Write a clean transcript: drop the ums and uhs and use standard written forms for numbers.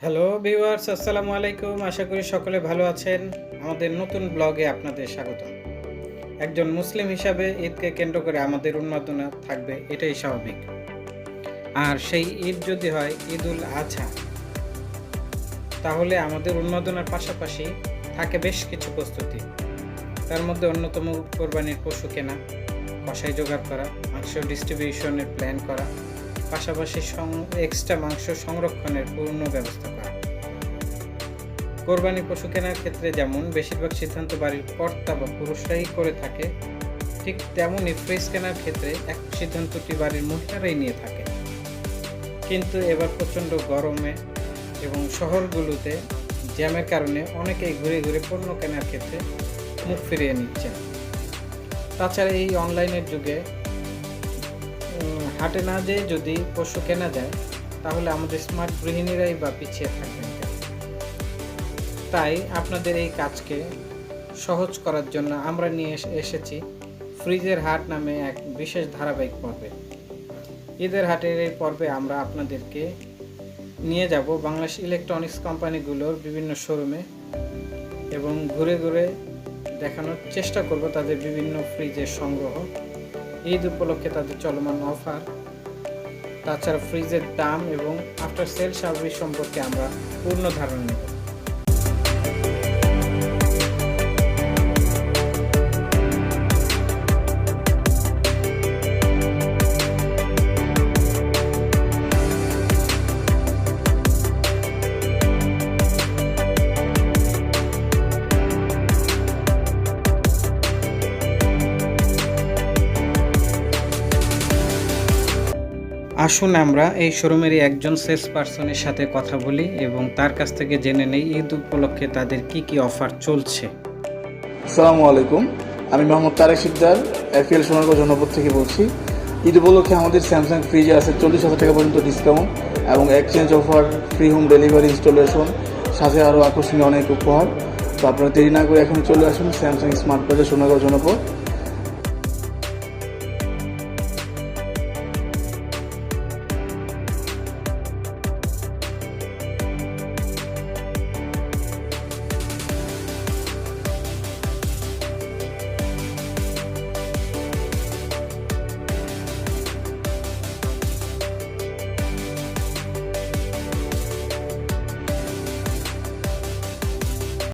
Hello viewers, আসসালামু আলাইকুম। আশা করি সকলে ভালো আছেন। আমাদের নতুন ব্লগে আপনাদের স্বাগত। একজন মুসলিম হিসাবে ঈদকে কেন্দ্র করে আমাদের উন্মাদনা থাকবে, এটাই স্বাভাবিক। আর সেই ঈদ যদি হয় ঈদুল আজহা, তাহলে আমাদের উন্মাদনার পাশাপাশি থাকে বেশ কিছু প্রস্তুতি। তার মধ্যে অন্যতম কোরবানির পশু কেনা, কষাই জোগাড় করা, মাংস ডিস্ট্রিবিউশনের প্ল্যান করা, পাশাপাশি এক্সট্রা মাংস সংরক্ষণের পূর্ণ ব্যবস্থা করা। কোরবানি পশু কেনার ক্ষেত্রে যেমন বেশিরভাগ সিদ্ধান্ত বাড়ির কর্তা বা পুরুষরাই করে থাকে, ঠিক তেমনই ফ্রিজ কেনার ক্ষেত্রে এক সিদ্ধান্তটি বাড়ির মহিলারাই নিয়ে থাকে। কিন্তু এবার প্রচণ্ড গরমে এবং শহরগুলোতে জ্যামের কারণে অনেকেই ঘুরে ঘুরে পণ্য কেনার ক্ষেত্রে মুখ ফিরিয়ে নিচ্ছেন। তাছাড়া এই অনলাইনের যুগে হাটে না যেয়ে যদি পশু কেনা যায়, তাহলে আমাদের স্মার্ট গৃহিণীরাই বা পিছিয়ে থাকবেন। তাই আপনাদের এই কাজকে সহজ করার জন্য আমরা নিয়ে এসেছি ফ্রিজের হাট নামে এক বিশেষ ধারাবাহিক পর্বে। ঈদের হাটের এই পর্বে আমরা আপনাদেরকে নিয়ে যাব বাংলাদেশ ইলেকট্রনিক্স কোম্পানিগুলোর বিভিন্ন শোরুমে এবং ঘুরে ঘুরে দেখানোর চেষ্টা করব তাদের বিভিন্ন ফ্রিজের সংগ্রহ, ঈদ উপলক্ষে তাদের চলমান অফার, তাছাড়া ফ্রিজের দাম এবং আফটার সেল সার্ভিস সম্পর্কে আমরা পূর্ণ ধারণা নেব। আসুন আমরা এই শোরুমেরই একজন সেলস পার্সনের সাথে কথা বলি এবং তার কাছ থেকে জেনে নেই ঈদ উপলক্ষে তাদের কি কি অফার চলছে। আসসালামু আলাইকুম, আমি মোহাম্মদ তারেক শিকদার, FEL সোনারগাঁও জনাপথ থেকে বলছি। ঈদ উপলক্ষে আমাদের স্যামসাং ফ্রিজে আছে 40,000 টাকা পর্যন্ত ডিসকাউন্ট এবং exchange offer, free home delivery, installation, সাথে আরও আকর্ষণীয় অনেক উপহার। তো আপনারা দেরি না করে এখন চলে আসুন স্যামসাং স্মার্ট বাজার সোনারগাঁও জনাপথ।